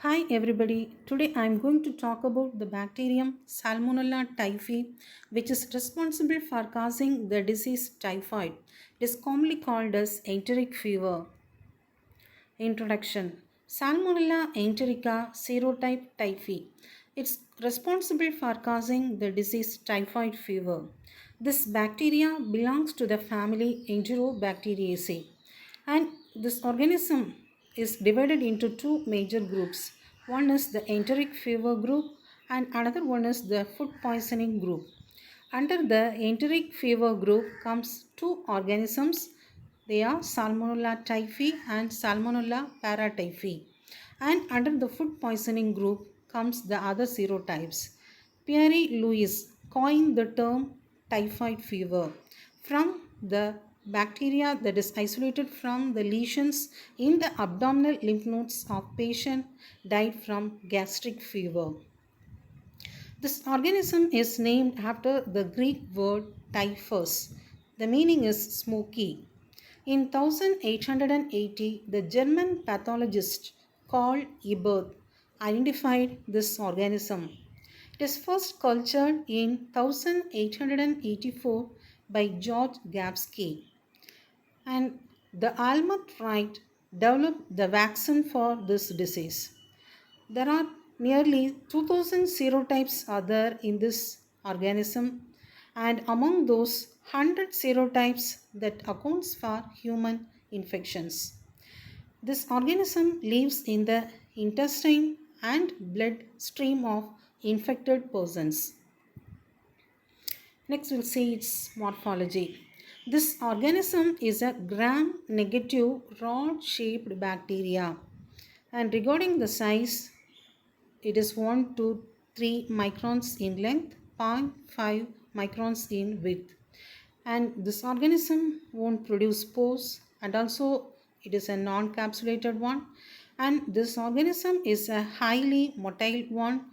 Hi everybody. Today I am going to talk about the bacterium Salmonella typhi, which is responsible for causing the disease typhoid. It is commonly called as enteric fever. Introduction. Salmonella enterica serotype typhi. It's responsible for causing the disease typhoid fever. This bacteria belongs to the family Enterobacteriaceae, and this organism is divided into two major groups. One is the enteric fever group and another one is the food poisoning group. Under the enteric fever group comes two organisms. They are Salmonella typhi and Salmonella paratyphi. And under the food poisoning group comes the other serotypes. Pierre Louis coined the term typhoid fever from the bacteria that is isolated from the lesions in the abdominal lymph nodes of patient died from gastric fever. This organism is named after the Greek word typhus. The meaning is smoky. In 1880, the German pathologist Karl Ebert identified this organism. It is first cultured in 1884 by George Gapsky, and the Almut Wright developed the vaccine for this disease. There are nearly 2000 serotypes are there in this organism, and among those 100 serotypes that accounts for human infections. This organism lives in the intestine and blood stream of infected persons. Next, we'll see its morphology. This organism is a gram negative rod shaped bacteria. And regarding the size, it is 1 to 3 microns in length, 0.5 microns in width. And this organism won't produce spores, and also it is a non-capsulated one. And this organism is a highly motile one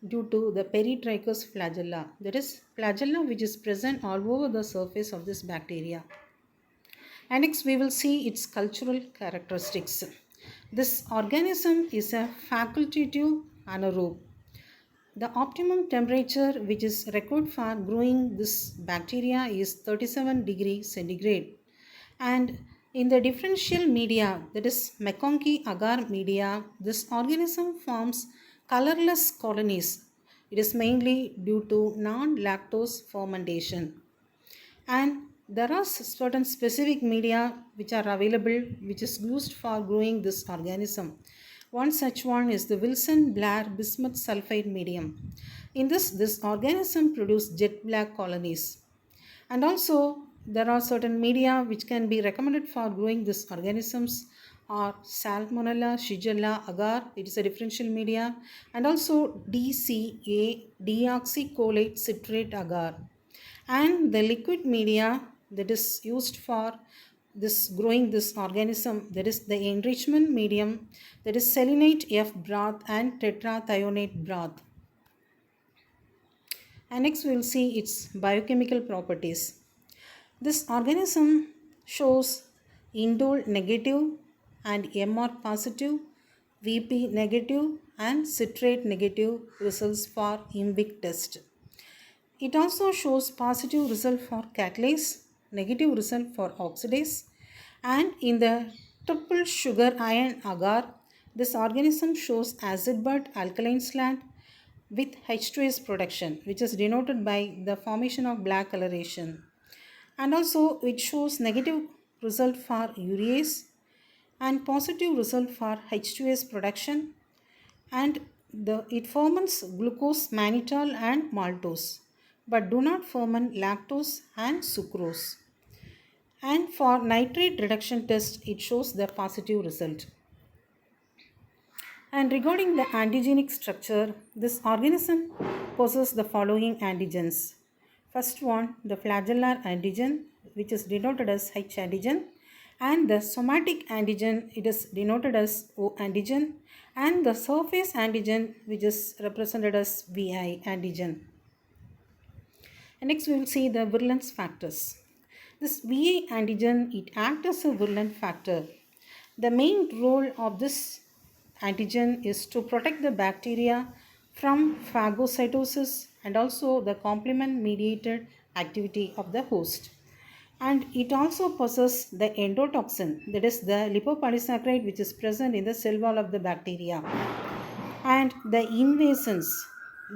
due to the peritrichous flagella. That is flagella which is present all over the surface of this bacteria. And next we will see its cultural characteristics. This organism is a facultative anaerobe. The optimum temperature which is required for growing this bacteria is 37 degrees centigrade. And in the differential media, that is McConkey agar media, this organism forms colorless colonies. It is mainly due to non-lactose fermentation. And there are certain specific media which are available which is used for growing this organism. One such one is the Wilson Blair bismuth sulfide medium. In this organism produces jet black colonies. And also there are certain media which can be recommended for growing these organisms are Salmonella, Shigella, agar, it is a differential media, and also DCA, deoxycholate citrate agar. And the liquid media that is used for this growing this organism, that is the enrichment medium, that is selenite F broth and tetrathionate broth. And next we will see its biochemical properties. This organism shows indole negative and MR positive, VP negative and citrate negative results for IMVIC test. It also shows positive result for catalase, negative result for oxidase, and in the triple sugar ion agar, this organism shows acid but alkaline slant with H2S production, which is denoted by the formation of black coloration. And also it shows negative result for urease and positive result for H2S production, and it ferments glucose, mannitol and maltose but do not ferment lactose and sucrose. And for nitrate reduction test it shows the positive result. And regarding the antigenic structure, this organism possesses the following antigens. First one, the flagellar antigen, which is denoted as H antigen, and the somatic antigen, it is denoted as O antigen, and the surface antigen, which is represented as VI antigen. And next we will see the virulence factors. This VA antigen, it acts as a virulent factor. The main role of this antigen is to protect the bacteria from phagocytosis and also the complement mediated activity of the host. And it also possesses the endotoxin, that is the lipopolysaccharide which is present in the cell wall of the bacteria. And the invasins.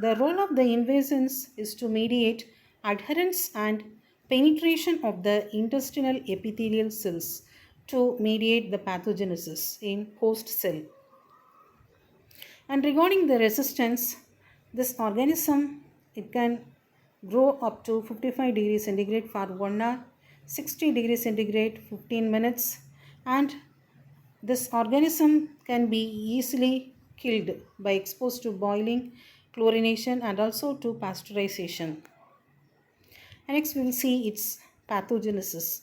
The role of the invasins is to mediate adherence and penetration of the intestinal epithelial cells to mediate the pathogenesis in host cell. And regarding the resistance, this organism it can grow up to 55 degrees centigrade for 1 hour, 60 degrees centigrade 15 minutes, and this organism can be easily killed by exposed to boiling, chlorination, and also to pasteurization. And next we will see its pathogenesis.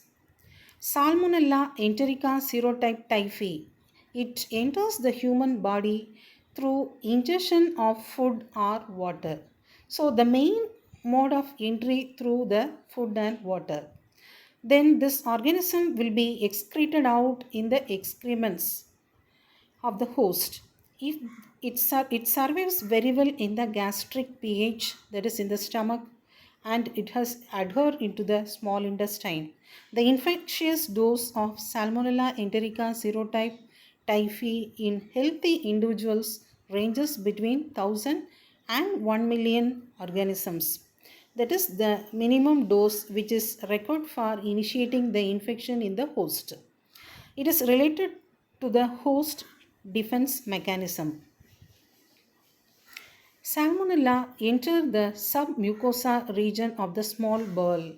Salmonella enterica serotype typhi. It enters the human body through ingestion of food or water. So the main mode of entry through the food and water. Then this organism will be excreted out in the excrements of the host. If it survives very well in the gastric pH, that is in the stomach, and it has adhered into the small intestine. The infectious dose of Salmonella enterica serotype typhi in healthy individuals ranges between 1000 and 1 million organisms. That is the minimum dose which is required for initiating the infection in the host. It is related to the host defense mechanism. Salmonella enter the submucosa region of the small bowel,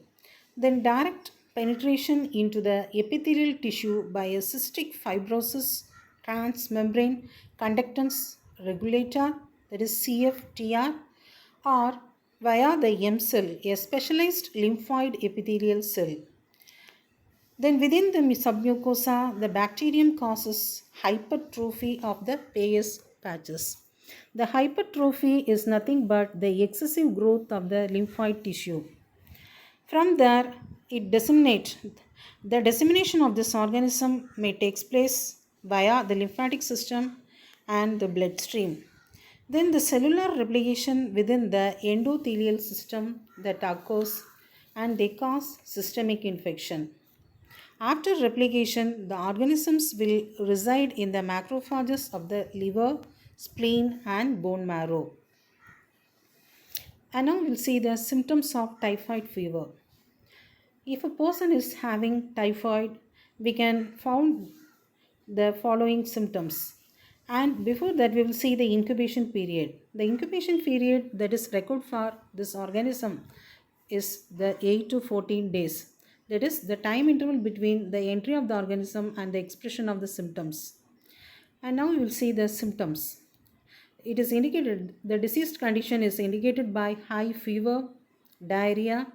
then direct penetration into the epithelial tissue by a cystic fibrosis transmembrane conductance regulator, that is CFTR, or via the M cell, a specialized lymphoid epithelial cell. Then within the submucosa, the bacterium causes hypertrophy of the Peyer's patches. The hypertrophy is nothing but the excessive growth of the lymphoid tissue. From there, it disseminates. The dissemination of this organism may take place via the lymphatic system and the bloodstream. Then the cellular replication within the endothelial system that occurs and they cause systemic infection. After replication, the organisms will reside in the macrophages of the liver, spleen, and bone marrow. And now we'll see the symptoms of typhoid fever. If a person is having typhoid, we can found the following symptoms. And before that, we will see the incubation period. The incubation period that is required for this organism is the 8 to 14 days. That is the time interval between the entry of the organism and the expression of the symptoms. And now we will see the symptoms. It is indicated, the diseased condition is indicated by high fever, diarrhea,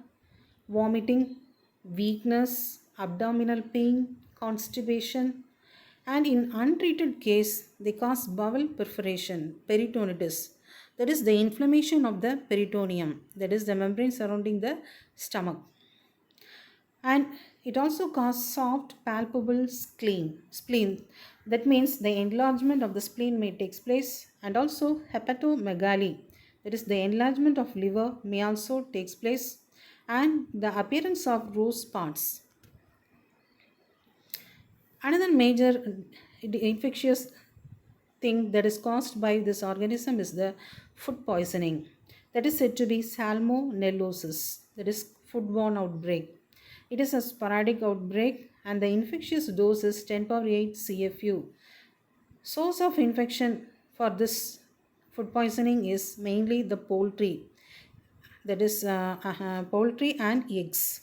vomiting, weakness, abdominal pain, constipation, and in untreated case, they cause bowel perforation, peritonitis. That is the inflammation of the peritoneum, that is the membrane surrounding the stomach. And it also causes soft palpable spleen. That means the enlargement of the spleen may take place, and also hepatomegaly, that is the enlargement of liver may also take place, and the appearance of rose spots. Another major infectious thing that is caused by this organism is the food poisoning. That is said to be salmonellosis, that is foodborne outbreak. It is a sporadic outbreak and the infectious dose is 10 power 8 CFU. Source of infection for this food poisoning is mainly the poultry, that is poultry and eggs.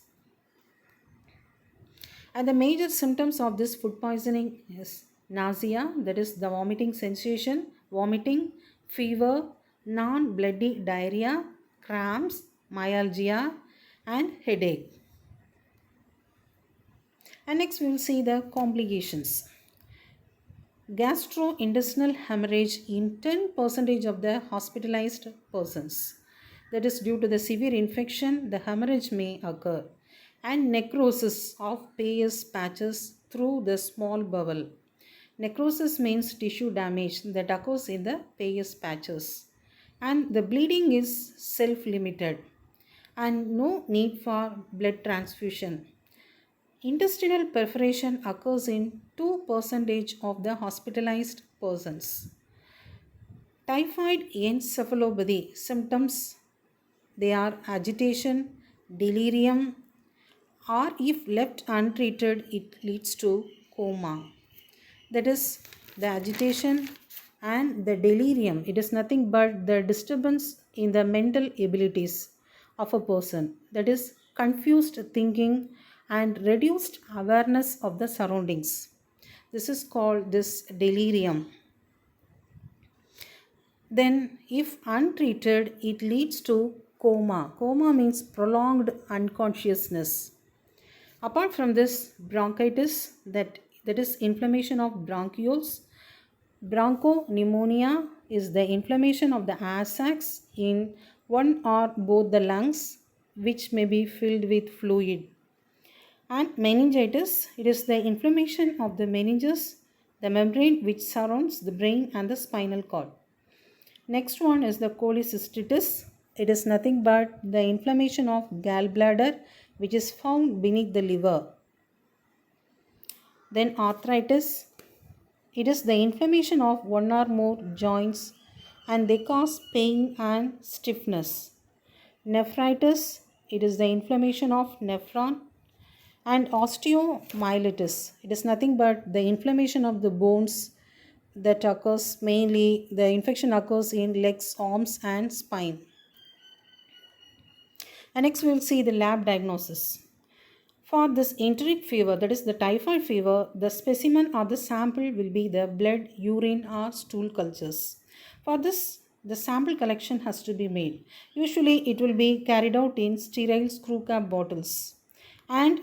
And the major symptoms of this food poisoning is nausea, that is the vomiting sensation, vomiting, fever, non-bloody diarrhea, cramps, myalgia, and headache. And next we will see the complications. Gastrointestinal hemorrhage in 10% of the hospitalized persons. That is due to the severe infection, the hemorrhage may occur. And necrosis of Peyer's patches through the small bowel. Necrosis means tissue damage that occurs in the Peyer's patches. And the bleeding is self limited and no need for blood transfusion. Intestinal perforation occurs in 2% of the hospitalized persons. Typhoid encephalopathy symptoms, they are agitation, delirium, or if left untreated, it leads to coma. That is the agitation and the delirium. It is nothing but the disturbance in the mental abilities of a person. That is confused thinking and reduced awareness of the surroundings. This is called this delirium. Then, if untreated, it leads to coma. Coma means prolonged unconsciousness. Apart from this, bronchitis, that is inflammation of bronchioles. Bronchopneumonia is the inflammation of the air sacs in one or both the lungs, which may be filled with fluid. And meningitis, it is the inflammation of the meninges, the membrane which surrounds the brain and the spinal cord. Next one is the cholecystitis. It is nothing but the inflammation of gallbladder which is found beneath the liver. Then arthritis. It is the inflammation of one or more joints and they cause pain and stiffness. Nephritis. It is the inflammation of nephron. And osteomyelitis. It is nothing but the inflammation of the bones that occurs mainly, the infection occurs in legs, arms and spine. And next we will see the lab diagnosis. For this enteric fever, that is the typhoid fever, the specimen or the sample will be the blood, urine or stool cultures. For this, the sample collection has to be made. Usually it will be carried out in sterile screw cap bottles. And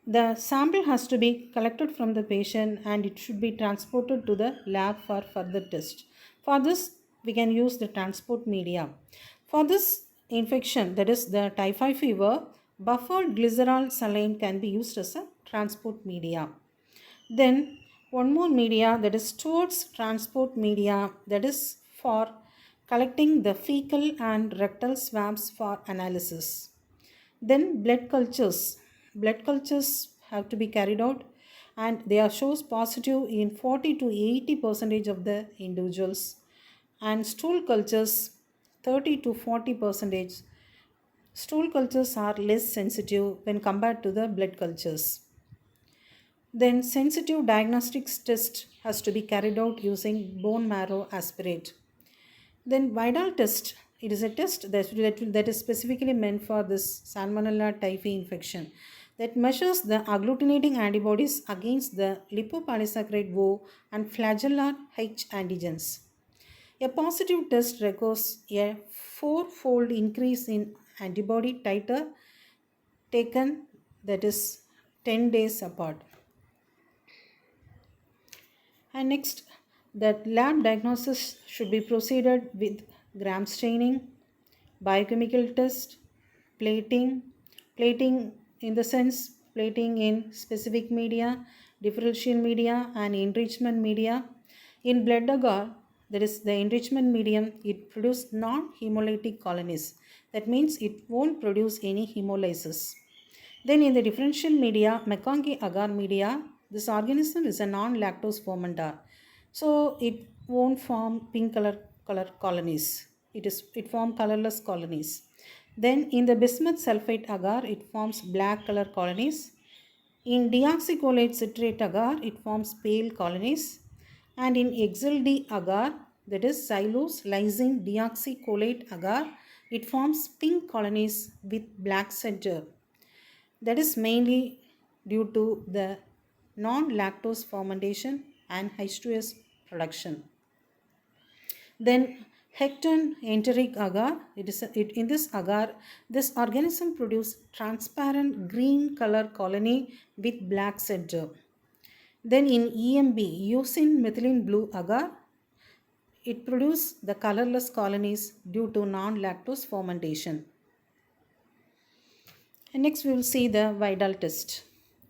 the sample has to be collected from the patient and it should be transported to the lab for further test. For this, we can use the transport media. For this infection, that is the typhoid fever, buffered glycerol saline can be used as a transport media. Then one more media, that is towards transport media, that is for collecting the fecal and rectal swabs for analysis. Then blood cultures. Blood cultures have to be carried out and they are shows positive in 40 to 80% of the individuals. And stool cultures 30 to 40%. Stool cultures are less sensitive when compared to the blood cultures. Then sensitive diagnostics test has to be carried out using bone marrow aspirate. Then Vidal test, it is a test that is specifically meant for this Salmonella typhi infection that measures the agglutinating antibodies against the lipopolysaccharide O and flagellar H antigens. A positive test records a four-fold increase in antibody titer taken, that is 10 days apart. And next, that lab diagnosis should be proceeded with gram staining, biochemical test, plating in the sense plating in specific media, differential media and enrichment media. In blood agar, that is the enrichment medium, it produces non-hemolytic colonies. That means it won't produce any hemolysis. Then in the differential media, McConkie agar media, this organism is a non-lactose fermenter. So it won't form pink color colonies. It forms colorless colonies. Then in the bismuth sulfate agar, it forms black color colonies. In deoxycholate citrate agar, it forms pale colonies. And in XLD agar, that is xylose lysine deoxycholate agar, it forms pink colonies with black center. That is mainly due to the non-lactose fermentation and H2S production. Then Hecton enteric agar, in this agar, this organism produces transparent green color colony with black center. Then in EMB, using methylene blue agar, it produces the colorless colonies due to non-lactose fermentation. And next we will see the Vidal test.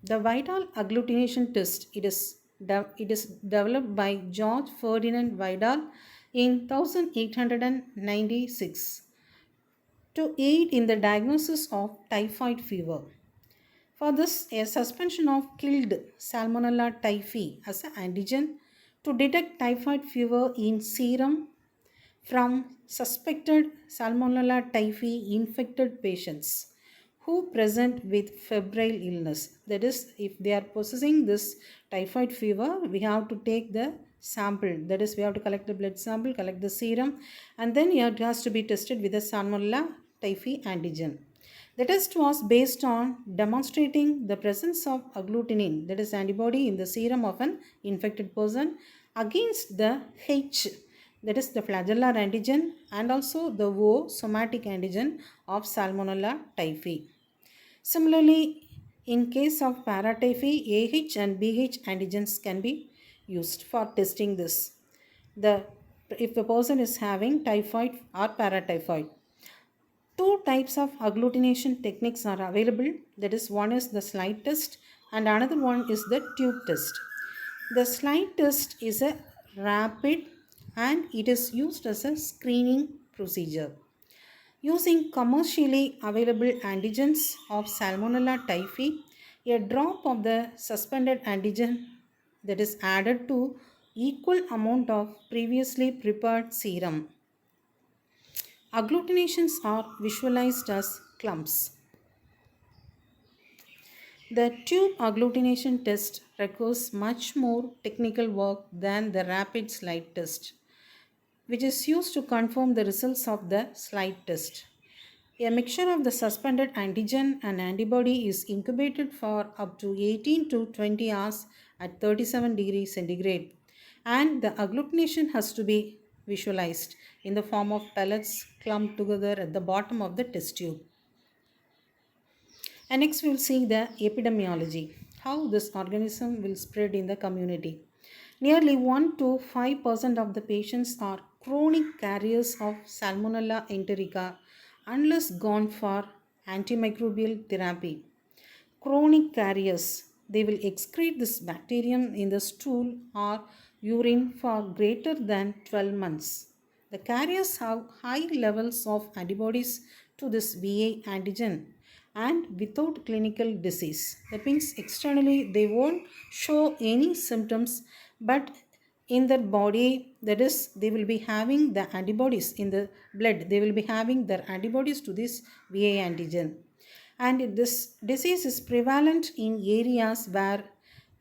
The Vidal agglutination test, it is It is developed by George Ferdinand Vidal in 1896 to aid in the diagnosis of typhoid fever. For this, a suspension of killed Salmonella typhi as an antigen to detect typhoid fever in serum from suspected Salmonella typhi infected patients who present with febrile illness. That is, if they are possessing this typhoid fever, we have to take the sample. That is, we have to collect the blood sample, collect the serum, and then it has to be tested with the Salmonella typhi antigen. The test was based on demonstrating the presence of agglutinin, that is antibody in the serum of an infected person against the H, that is the flagellar antigen, and also the O somatic antigen of Salmonella typhi. Similarly, in case of paratyphi, AH and BH antigens can be used for testing this. The if the person is having typhoid or paratyphoid. Two types of agglutination techniques are available. That is, one is the slide test and another one is the tube test. The slide test is a rapid and it is used as a screening procedure. Using commercially available antigens of Salmonella typhi, a drop of the suspended antigen that is added to equal amount of previously prepared serum. Agglutinations are visualized as clumps. The tube agglutination test requires much more technical work than the rapid slide test, which is used to confirm the results of the slide test. A mixture of the suspended antigen and antibody is incubated for up to 18 to 20 hours at 37 degrees centigrade, and the agglutination has to be visualized in the form of pellets clumped together at the bottom of the test tube. And next we'll see the epidemiology, how this organism will spread in the community. Nearly 1 to 5% of the patients are chronic carriers of Salmonella enterica unless gone for antimicrobial therapy. Chronic carriers, they will excrete this bacterium in the stool or urine for greater than 12 months. The carriers have high levels of antibodies to this VA antigen and without clinical disease. That means externally they won't show any symptoms, but in their body, that is, they will be having the antibodies in the blood, they will be having their antibodies to this VA antigen. And this disease is prevalent in areas where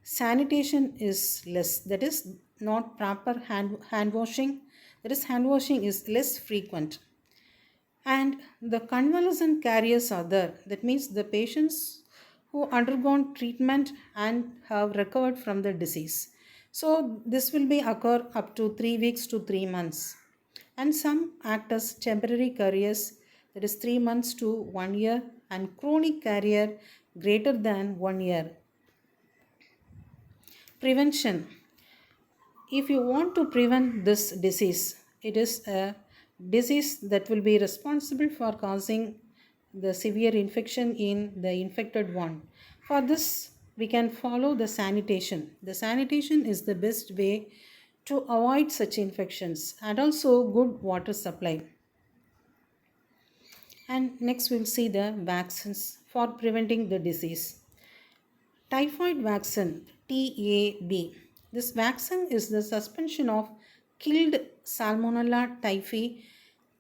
sanitation is less, that is, not proper hand washing, that is, hand washing is less frequent. And the convalescent carriers are there, that means the patients who undergone treatment and have recovered from the disease. So this will be occur up to 3 weeks to 3 months. And some act as temporary carriers, that is 3 months to 1 year, and chronic carrier greater than 1 year. Prevention. If you want to prevent this disease, it is a disease that will be responsible for causing the severe infection in the infected one. For this, we can follow the sanitation. The sanitation is the best way to avoid such infections, and also good water supply. And next we'll see the vaccines for preventing the disease. Typhoid vaccine, TAB. This vaccine is the suspension of killed Salmonella typhi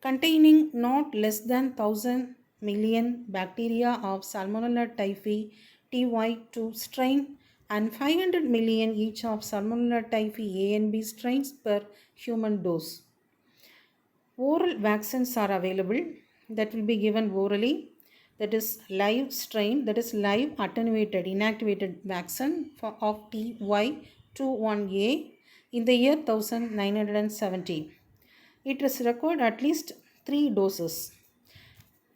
containing not less than 1000 million bacteria of Salmonella typhi TY2 strain and 500 million each of Salmonella typhi A and B strains per human dose. Oral vaccines are available that will be given orally, that is live strain, that is live attenuated inactivated vaccine of TY21A in the year 1970. It is required at least 3 doses.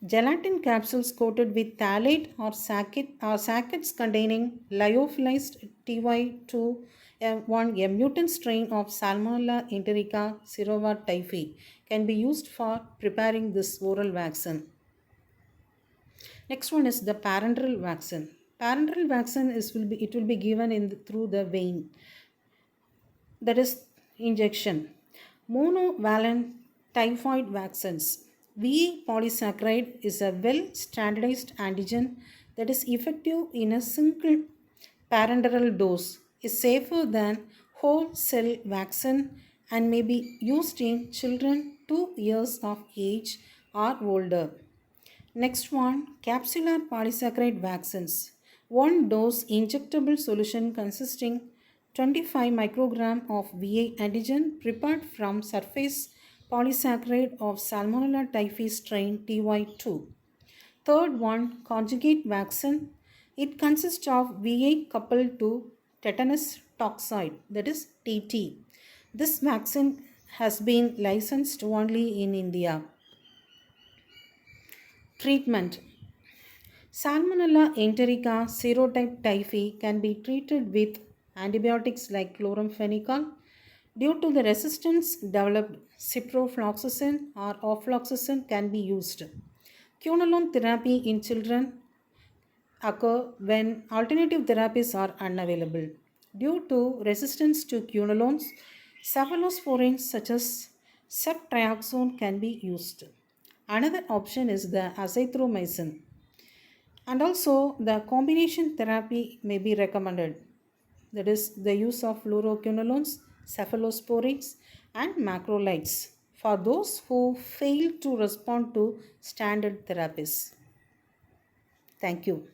Gelatin capsules coated with phthalate or saccades containing lyophilized TY21, a mutant strain of Salmonella enterica syrova typhi, can be used for preparing this oral vaccine. Next one is the parenteral vaccine. Parenteral vaccine will be given through the vein. that is injection. Monovalent typhoid vaccines. VA polysaccharide is a well standardized antigen that is effective in a single parenteral dose, is safer than whole cell vaccine and may be used in children 2 years of age or older. Next one, capsular polysaccharide vaccines. One dose injectable solution consisting 25 microgram of VA antigen prepared from surface polysaccharide of Salmonella typhi strain TY2. Third one, conjugate vaccine. It consists of VA coupled to tetanus toxoid, that is TT. This vaccine has been licensed only in India. Treatment. Salmonella enterica serotype typhi can be treated with antibiotics like chloramphenicol. Due to the resistance developed, ciprofloxacin or ofloxacin can be used. Quinolone therapy in children occur when alternative therapies are unavailable. Due to resistance to quinolones, cephalosporins such as ceftriaxone can be used. Another option is the azithromycin. And also, the combination therapy may be recommended. That is the use of fluoroquinolones, cephalosporins, and macrolides for those who fail to respond to standard therapies. Thank you.